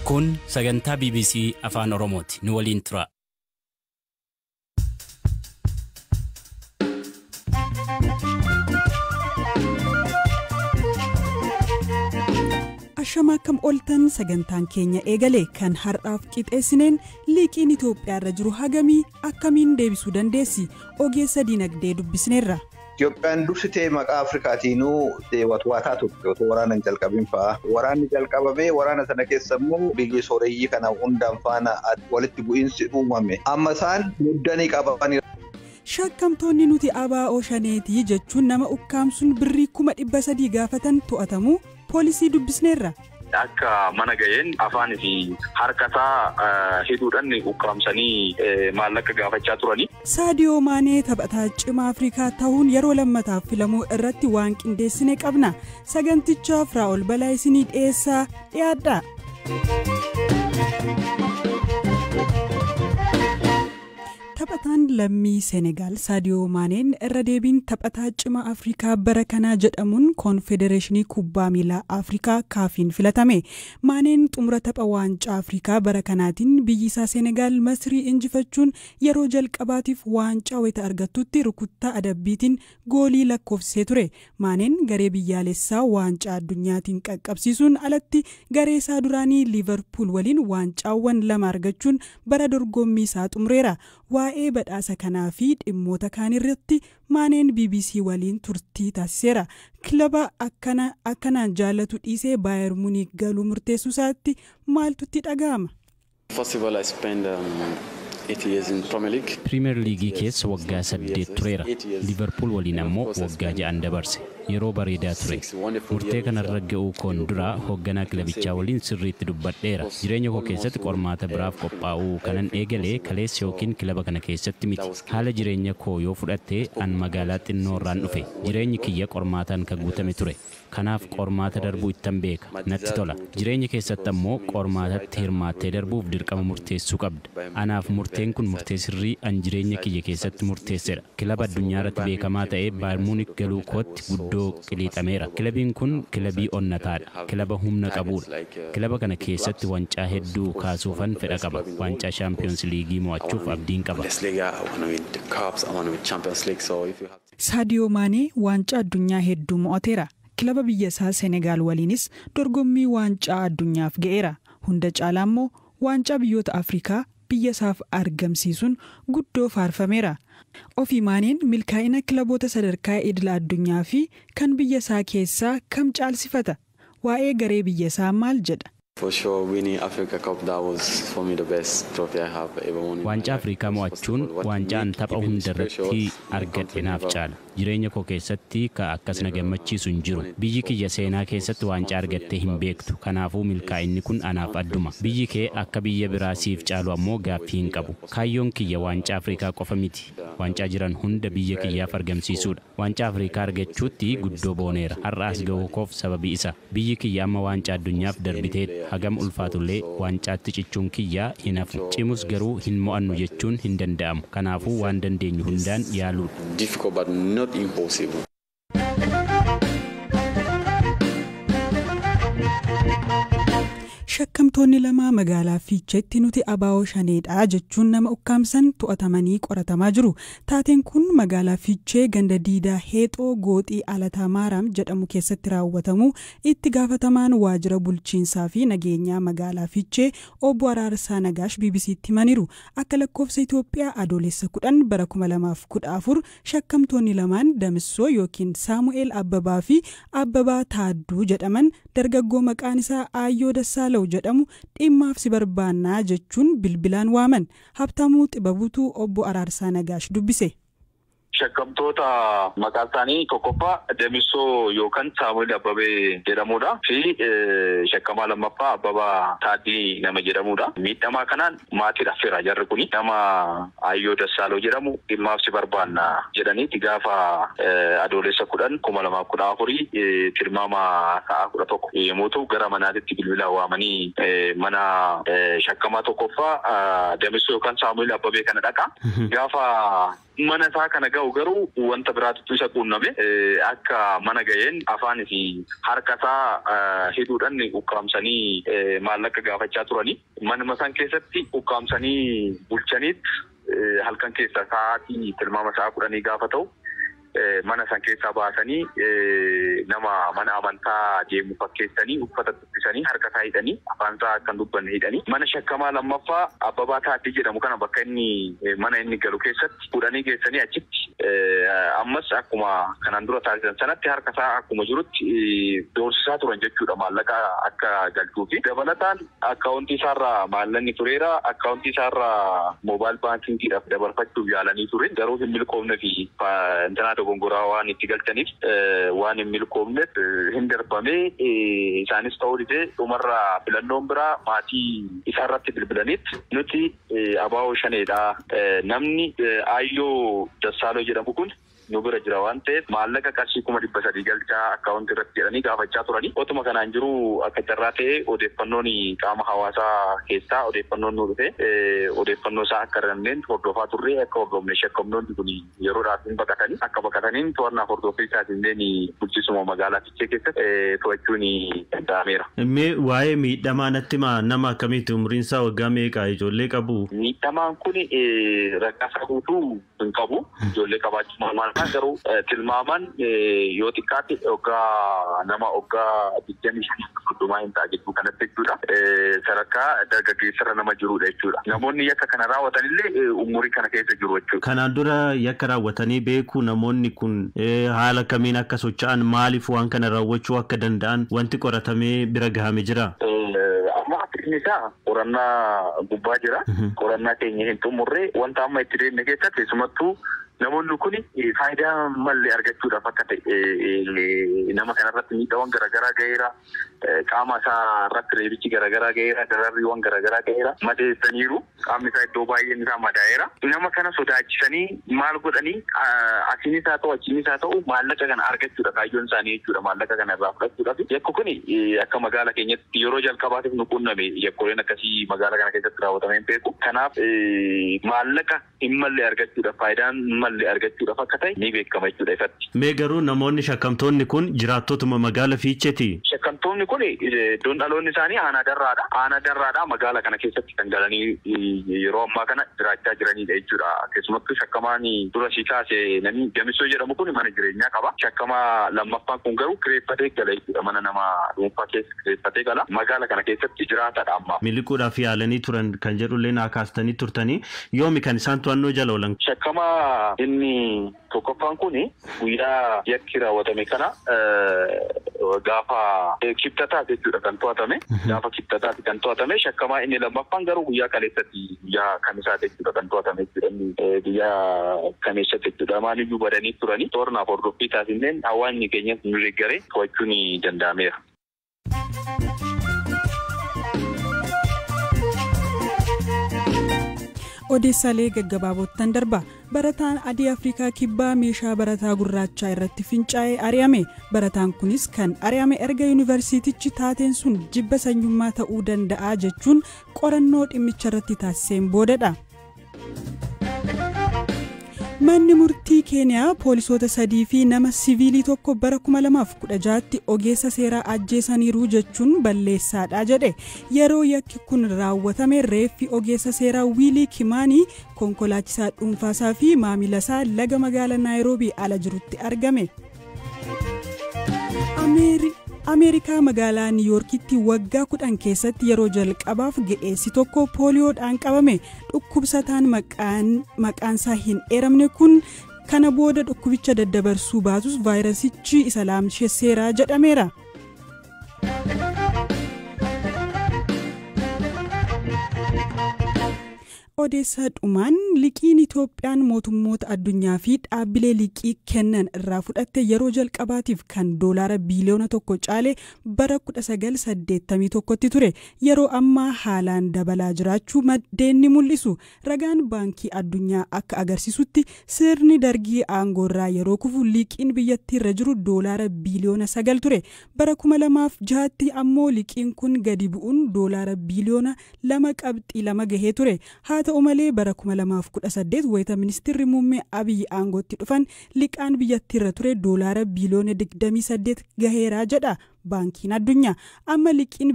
Kun sagantaa BBC Afaan Oromooti. Nu waliin tura. Ashama kam oltan sagantaan keenya eegale kan har'aaf qixeessineen liiqiin Itoophiyaa irra jiru hagamii akkamiin deebisuu dandeessi ogeessa dinagdee dubbisneerra. Itoophiyaan dursitee maqaa Afrikaatiinuu watwaataa turte otoo waraana jalqabin fa'a. Waraanni jalqabamee waraana sana keessa immoo biyyi sooreyyii kana hundaan faana walitti bu'iinsi uumame. Amma isaan muddanii qaban. Shakkamtoonni nuti ABO shaneetii jechuun nama ukkaamsuun birrii 300 gaafatan to'atamu poolisii dubbisneerra. Akka mana ga'een afaan fi harkasaa hidhuudhaan ukkaamsanii maallaqa gaafachaa turani. Saadiyoo Maanee taphataa cimaa Afrikaa ta'uun yeroo lammataaf filamuu irratti waan qindeessine qabna. Saganticha Firaa'ol Balaa isinii dhiyeessaa dhiyaadha. Taphataan lammii Senegaal Saadiyoo Maaneen irra deebiin taphataa cimaa Afrikaa bara kanaa jedhamuun Konfedereeshinii Kubbaa Miilaa Afrikaa kaafiin filatame. Maaneen xumura tapha waancaa Afrikaa bara kanaatiin biyyi isaa Senegaal Masrii injifachuun yeroo jalqabaatiif waancaa wayita argattutti rukuttaa adabbiitiin goolii lakkoofsisee ture. Maaneen garee biyyaalessaa waancaa addunyaatiin qaqqabsiisuun alatti garee isaa duraanii Liverpool waliin waancaawwan 2 argachuun bara dorgommii isaa xumureera. Waa'ee badhaasa kanaa fi dhimmoota kaan irratti Maaneen BBC waliin turtii taasiseera. Kilaba akkanaan jaallatu dhiisee Bayer Munich galuu murteessuu isaatti maaltu itti dhaga'ama? Premier League keessa waggaa 8 tureera. Liverpool waliin ammoo waggaa 6 dabarse. Yeroo bareedaa ture. Murtee kanarra ga'uu koon dura hoogganaa kilabichaa waliin sirriitti dubbadheera. Jireenya koo keessatti qormaata biraaf qophaa'uu kanan eegalee kaleessa yookiin kilaba kana keessatti miti. Haala jireenya koo yoo fudhatte an magaalaa xinnoo irraan dhufe. Jireenyi kiyya qormaataan kan guutame ture. Kanaaf qormaata darbuu ittan beeka. Natti tola. Jireenya keessatti ammoo qormaatatti hirmaattee darbuuf dirqama murteessuu qabda. Anaaf murteen kun murtee sirrii an jireenya kiyya keessatti murteessedha. Kilaba addunyaa irratti beekamaa ta'ee Bayer Munich galuu kootti guddoo qiliixameera. Kilabiin kun kilabii onnataadha. Kilaba humna qabudha. Kilaba kana keessatti wancaa hedduu kaasuufan fedha qaba. Wancaa Champions League mo'achuuf abdiin qaba. Saadiyoo Maanee wancaa addunyaa hedduu mo'ateera. Kilaba biyya isaa Senegaal waliinis dorgommii wancaa addunyaaf ga'eera. Hunda caalaa immoo wancaa biyyoota Afrikaa biyya isaaf argamsiisuun guddoo faarfameera. Ofii Maaneen milkaa'ina kilaboota sadarkaa idil addunyaa fi kan biyya isaa keessaa kam caalsifata? Waa'ee garee biyya isaa maal jedha? Waancaa Afrikaa mo'achuun waancaan tapha hundarratti argadhe naaf caala. Jireenya koo keessatti akkas na gammachiisu hin jiru. Biyyi kiyya seenaa keessatti waancaa argattee hin beektu. Kanaafuu milkaa'inni kun anaaf adduma. Biyyi kee akka biyya biraa siif caalu ammoo gaaffii hin qabu. Kaayyoon kiyya waancaa Afrikaa qofa miti. Waancaa jiran hunda biyya kiyyaaf argamsiisuudha. Waancaa Afrikaa argachuutti guddoo booneera. Har'aas ga'uu koof sababii isa. Biyyi kiyya amma waancaa addunyaaf darbitee hagam ulfaatullee wancaatti cichuun kiyyaa hin hafu. Cimus garuu hin mo'annu jechuun hin danda'amu. Kanaafuu waan dandeenyu hundaan yaaluudha. Shakkamtoonni lama magaalaa Fiicheetti nuti ABO shaneedha jechuun nama ukkaamsan to'atamanii qoratamaa jiru. Taateen kun magaalaa Fiichee ganda diidaa Heexoo Gooxii Alataa Maaraam jedhamu keessatti raawwatamu. Itti gaafatamaan waajjira bulchiinsaa fi nageenyaa magaalaa Fiichee obbo Araarsaa Nagaash BBC'tti himaniiru. Akka lakkoofsa Itoophiyaa adoolessa 10 bara 2014 shakkamtoonni lamaan Damissoo yookiin Saamu'eel Abbabaa fi Abbabaa Taadduu jedhaman dargaggoo maqaan isaa Aayyoo Dassaalaa jedhamu dhimmaaf si barbaannaa jechuun bilbilaan waaman. Habtamuu Xibabuutu obbo Araarsaa Nagaash dubbise. Shakkamtoota maqaan isaanii tokkoffaa Damissoo yookaan Saamu'eel Abbabee jedhamudha fi shakkamaa lammaffaa Abbabaa Taaddii nama jedhamudha. Miidhamaa kanaan maatii dhafeera jarri kuni nama Aayyoo Dassaaloo jedhamu dhimmaaf si barbaanna jedhaniiti gaafa adoolessa 10 2014 tilmaama sa'a 11 yommuu ta'u gara manaatitti bilbilaan waamanii mana shakkamaa tokkoffaa Damissoo yookaan Saamu'eel Abbabee kana dhaqa. Gaafa mana isaa kana ga'u garuu wanta biraatu isa quunname akka mana ga'een afaanii fi harka isaa hidhuudhaan ukkaamsanii maallaqa gaafachaa turanii manuma san keessatti ukkaamsanii bulchaniit halkan keessa sa'aatii tilmaama sa'a 10 gaafa ta'u mana san keessaa baasanii nama mana amantaa deemu fakkeessanii uffata tuffisanii harka isaa hidhanii afaan isaa kan dubbanne hidhanii mana shakkamaa lammaffaa Abbabaa Taaddee jedhamu kana bakka inni mana inni galu keessatti fudhanii geessanii achitti ammas akkuma kanaan dura taasisan sanatti harka isaa akkuma jirutti doorsisaa turan jechuudha maallaqa akka galchuu fi dabalataan akkaawuntii isaarraa maallaqni tureera akkaawuntii isaarraa moobaayil baankiingiidhaaf dabarfachuuf yaalanii ture garuu hin milkoomne fi gongoraa waan itti galchaniif waan hin milkoomneef hin darbamee isaanis ta'uu didee dhumarraa filannoon biraa maatii isaarratti bilbilanitti nuti abaa'oo shaneedha namni Aayyoo Dassaaloo jedhamu kun nu bira jira waan ta'eef maallaqa qarshii 300 galchaa akkaawuntii irratti jedhanii gaafachaa turanii otuma kanaan jiru akka carraa ta'e odeeffannoon qaama hawaasaa keessaa odeeffannoon nu dhufe odeeffannoo isaa akka arganneen hordofaa turre akka hordofne shakkamnoonni kun yeroodhaaf hin baqatanii akka baqataniin to'annaa hordofii isaatiileen bulchiisuma magaalaa Fiichee keessatti to'achuun danda'ameera. Mee waa'ee miidhamaa natti nama akkamiiti umriin isaa waggaa meeqa ijoollee qabu? Miidhamaan kun rakkasa guutuu hin qabu ijoollee qabaachuu maal garuu tilmaaman yoo xiqqaatti nama 25 hin ta'a jechuudha kanatti jechuudha sadarkaa dargaggeessarra nama jirudha jechuudha namoonni yakka kana raawwatanillee umurii kana keessa jiru jechuudha. Kanaan dura yakka raawwatanii beeku namoonni kun haala kamiin akka socho'an maaliif waan kana raawwachuu akka danda'an wanti qoratamee bira gahame jira? Isaa qorannaa gubbaa jira qorannaa keenya hin xumurre wanta amma itti deemne keessatti keessumattuu namoonni kun faayidaa malee argachuudhaaf akka ta'e nama kanarratti miidhaawwan garaagaraa ga'eera qaama isaa irratti reebichi garaagaraa ga'eera dararriiwwan garaagaraa ga'eera madeessaniiru qaamni isaa iddoo baay'een isaa madaa'eera nama kana sodaachisanii maal godhanii asiinis haa ta'u achiinis haa ta'u maallaqa kana argachuudha kaayyoon isaanii jechuudha maallaqa kana irraa fudhachuudhaaf yakki kun akka magaala keenyatti yeroo jalqabaatiif nu qunname yakkoleen akkasii magaala kana keessatti raawwatamee hin beeku kanaaf maallaqa hin malle argachuudhaaf faayidaan malle argachuudhaaf akka ta'e ni beekama jechuudha ifatti. Mee garuu namoonni shakkamtoonni kun jiraattotuma magaala Fiicheeti? Shakkamtoonni kun iddoon dhaloonni isaanii aanaa darraadha. Aanaa darraadha magaala kana keessatti kan galanii yeroo ammaa kana jiraachaa jiranidha jechuudha. Keessumattuu shakkamaan dura si kaase namni Damissoo jedhamu kun mana jireenyaa qaba. Shakkamaa lammaffaan kun garuu kireeffatee gala jechuudha mana nama dhuunfaa keessa kireeffatee gala. Magaala kana keessatti jiraatadha amma. Miliquudhaaf yaalanii turan kan jedhullee naa kaastanii turtanii yoomi kan isaan to'annoo jala oolan? Shakkamaa inni tokkoffaan kun guyyaa yakki raawwatame kana gaafa kibxataa jechuudha kan to'atame gaafa kibxataati kan to'atame shakkamaa inni lammaffaan garuu guyyaa kaleessatti guyyaa kamisaa jechuudha kan to'atame jechuudha guyyaa kamiisatti jechuudha maaliyyuu badanii turanii toornaaf hordoffii taasisneen hawaasni keenya nu deeggaree to'achuun danda'ameera. Odeessaalee gaggabaabootan darba barataan adii Afrikaa kibbaa meeshaa barataa gurraachaa irratti fincaa'ee ari'ame barataan kunis kan ari'ame erga yuunivarsiitichi taateen sun jibba sanyummaa ta'uu danda'a jechuun qorannoo dhimmicha irratti taasiseen boodadha. Manni murtii Keeniyaa poolisoota 3 fi nama siviilii tokko bara 2016tti ogeessa seeraa ajjeesaniiru jechuun balleessaadha jedhe. Yeroo yakki kun raawwatame reeffi ogeessa seeraa Wiilii Kimaanii konkolaachisaa dhuunfaasaa fi maamilasaa laga magaalaa Naayiroobii ala jirutti argame. Ameerikaa magaalaa Niiyorkitti waggaa 10 keessatti yeroo jalqabaaf ga'eessi tokko pooliyoodhaan qabame dhukkubsataan maqaansaa hin eeramne kun kana booda dhukkubicha daddabarsuu baatus vaayirasichi isa laamsheesseera jedhameera. Odeessaa dhumaan liqiin Itoophiyaan mootummoota addunyaa fi dhaabbilee liqii kennan irraa fudhatte yeroo jalqabaatiif kan doolaara biiliyoona 1 caale bara 1981tti ture. Yeroo ammaa haalaan dabalaa jiraachuu maddeen ni mul'isu. Ragaan baankii addunyaa akka agarsiisutti sirni dargii aangoorraa yeroo kufu liqiin biyyattii irra jiru doolaara biiliyoona 9 ture. Bara 2006tti ammoo liqiin kun gadi bu'uun doolaara biiliyoona 2.2 gahee ture. Haa ta'u malee bara 2018 wayita ministeerri muummee Abiyyi aangootti dhufan liqaan biyyattiirra ture doolaara biiliyoona 28 gaheeraa jedha baankiin addunyaa. Amma liqiin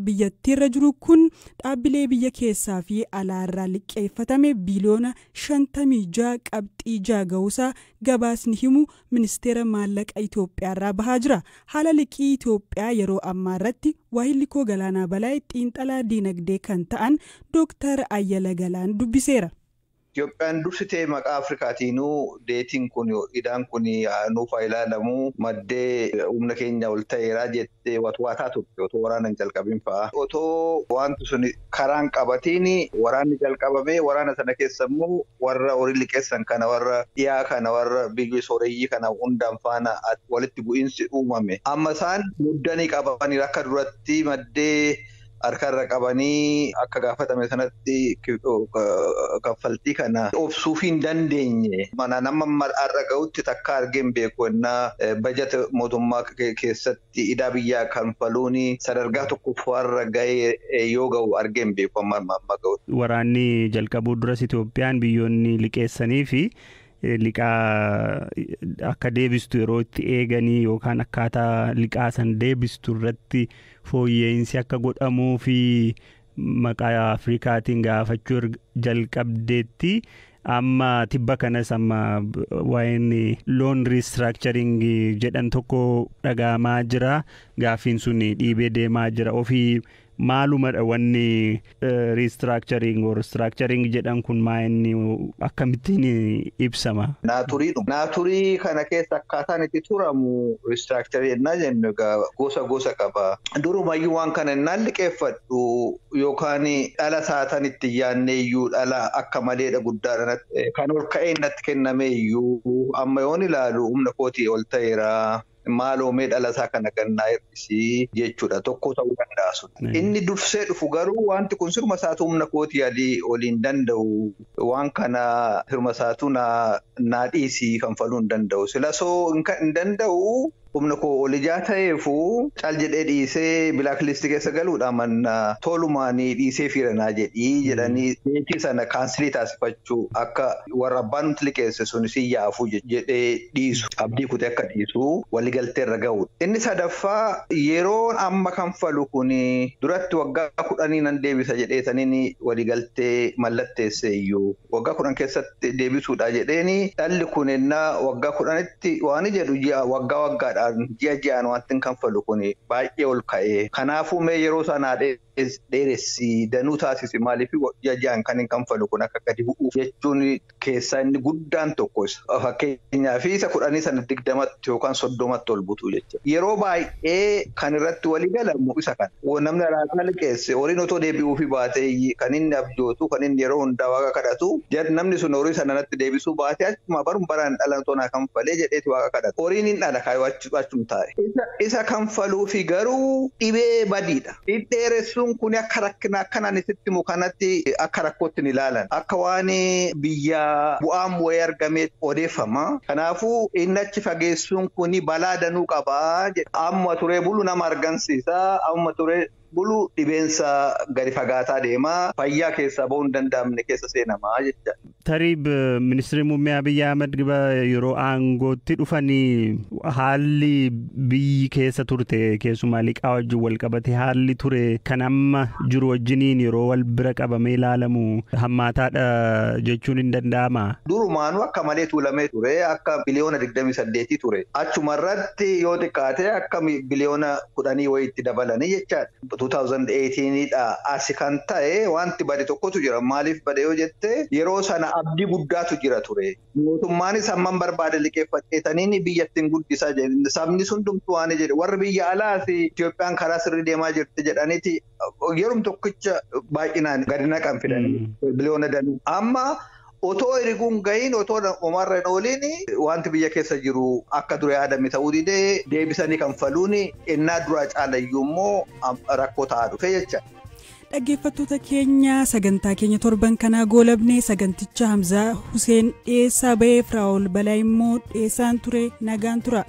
biyyattiirra jiru kun dhaabbilee biyya keessaa fi alaarraa liqeeffatame biiliyoona 56.6 ga'uusaa gabaasni himu ministeera maallaqa Itoophiyaarraa bahaa jira. Haala liqii Itoophiyaa yeroo ammaa irratti waahilli koo Galaanaa Balaa xiinxalaa diinagdee kan ta'an Dooktar Ayyala Galaan dubbiseera. Itoophiyaan dursitee maqaa Afrikaatiinuu deetiin kun idaan kun nuuf ilaalamu maddee humna keenya ol ta'eeraa jettee watwaataa turte otoo waraana hin jalqabin fa'aa. Otoo wanti sun karaan qabatiin waraanni jalqabamee waraana sana keessa immoo warra horii liqeessan kana warra dhiyaa kana warra biyyi sooreyyii kana hundaan faana walitti bu'iinsi uumame. Amma isaan muddanii qabanii akka duratti maddee harkarra qabanii akka gaafatame sanatti kaffaltii kana obsuuf hin dandeenye. Mana nama har'a ga'utti takka argeen beeku ennaa bajata mootummaa keessatti idaa biyyaa kanfaluun sadarkaa tokkoffaarra ga'ee yoo ga'u argeen beeku amma ga'u. Waraanni jalqabuu duras Itoophiyaan biyyoonni liqeessanii fi liqaa akka deebistu yeroo itti eeganii yookaan akkaataa liqaa san deebistu irratti fooyya'insi akka godhamuu fi maqaa Afrikaatiin gaafachuu jalqabdeetti amma tibba kanas amma waa'een loon restructuring jedhan tokko dhagahamaa jira. Gaaffiin sun dhiibee deemaa jira. Ofii maalumadha wanni restructuring or structuring jedhan kun maa'inni akkamittiin ibsama? Naaturii kana keessa akkaataan itti turamu restructuring ennaa jennu gosa qaba. Durumayyuu waan kana ennaan liqeeffadhu yookaan dhala saatan itti yaanneeyyuu dhala akka maleedha guddaadha kan ol ka'een natti kennameeyyuu amma yoon ilaalu humna kootii ol ta'eera. Maaloo dhala isaa kana gannaa hir'isii jechuudha. Tokko ta'uu danda'a. Inni dursee dhufu garuu wanti kun sirma isaatu humna kootii alii oliin danda'u. Waan kana sirma isaatu naa dhiisii kanfaluu hin danda'u. Silasoo hin danda'u. Humna koo olijaa ta'eefu caal jedhee dhiisee bilaaklistii keessa galuudha manna tolumaanii dhiisee fiiranaa jedhanii deetii sana kaansilii taasifachuu akka warra abbaan nuti liqeesse sun si yaafuu jedhee dhiisu abdii kutee akka dhiisu waliigalteerra ga'uudha. Inni sadaffaa yeroon amma kanfalu kun duratti waggaa 10 nan deebisa jedheetaniin waliigaltee mallatteesse iyyuu waggaa 10 keessatti deebisuudha jedheeni dhalli kun ennaa waggaa 10tti waan jedhu waggaa waggaadha. Ji'aan wanti kanfalu kun baay'ee ol ka'ee kanaafuu mee yeroo sanaa dheeressi danuu taasisi maaliif ji'aan kan hin kanfalu kun akka gadi bu'uuf jechuun keessaa inni guddaan tokko fakkeenyaaf isa 10 sana 20 yookaan 30 ol butu jechuudha. Yeroo baay'ee kan irratti walii galamu isa kana. Namni alaataa liqeesse horiin otoo deebi'uufi baatee kan inni abjootu kan inni yeroo hundaa waaqa kadhatu namni sun horii sana natti deebisuu baatee achuma baraan dhalan tonaa kanfalee jedheeti waaqa kadhatu. Horiin hin dhala kaayuu isa kanfaluufi garuu dhibee badiidha. Dhidheeressuun kun akka rakkina akkanaan isitti mukanatti akka rakkootti ni ilaalan. Akka waan biyya bu'aan wayii argamee odeeffama. Kanaafuu inni achi fageessuun kun balaa danuu qabaa. Amma turee bulu nama argamsiisa. Amma turee bulu dhibeensa gadi fagaataa deemaa. Fayyaa keessaa ba'uu hin danda'amne keessa seenamaa jecha. Tarii ministeerri muummee Abiyyi Ahmed yeroo aangootti dhufanii haalli biyyi keessa turte keessumaa liqaa wajjin wal qabate haalli ture kan amma jiru wajjiniin yeroo wal bira qabamee ilaalamu hammaataadha jechuun hin danda'ama. Durumaanuu akka malee tuulamee ture akka biliyoona 28 ture. Achumarratti yoo xiqqaate akka biliyoona 10 wayiitti dabalanii jechaadha. 2018dha asi kan ta'e wanti bade tokkotu jira. Maaliif bade yoo jette yeroo sana abdii guddaatu jira ture. Mootummaanis hamman barbaade liqeeffatanii biyyattiin guddisaa jedhe. Sabni sun dumtuu waan jedhe warri biyya alaas Itoophiyaan karaa sirrii deemaa jirti jedhaniiti yeroo tokkicha baay'inaan gadi naqan fidanii biliyoona danuu. Amma otoo hiriguun gahiin otoo umarra hin ooliin wanti biyya keessa jiru akka dura yaadame ta'uu didee deebisanii kanfaluun ennaa duraa caalayyuu immoo rakkoo ta'aa dhufe jecha. Dhaggeeffattoota keenya sagantaa keenya torban kanaa goolabnee saganticha Hamzaa Huseen dhiyeessaa ba'ee Firaa'ol Balaa immoo dhiyeessaan ture nagaan tura.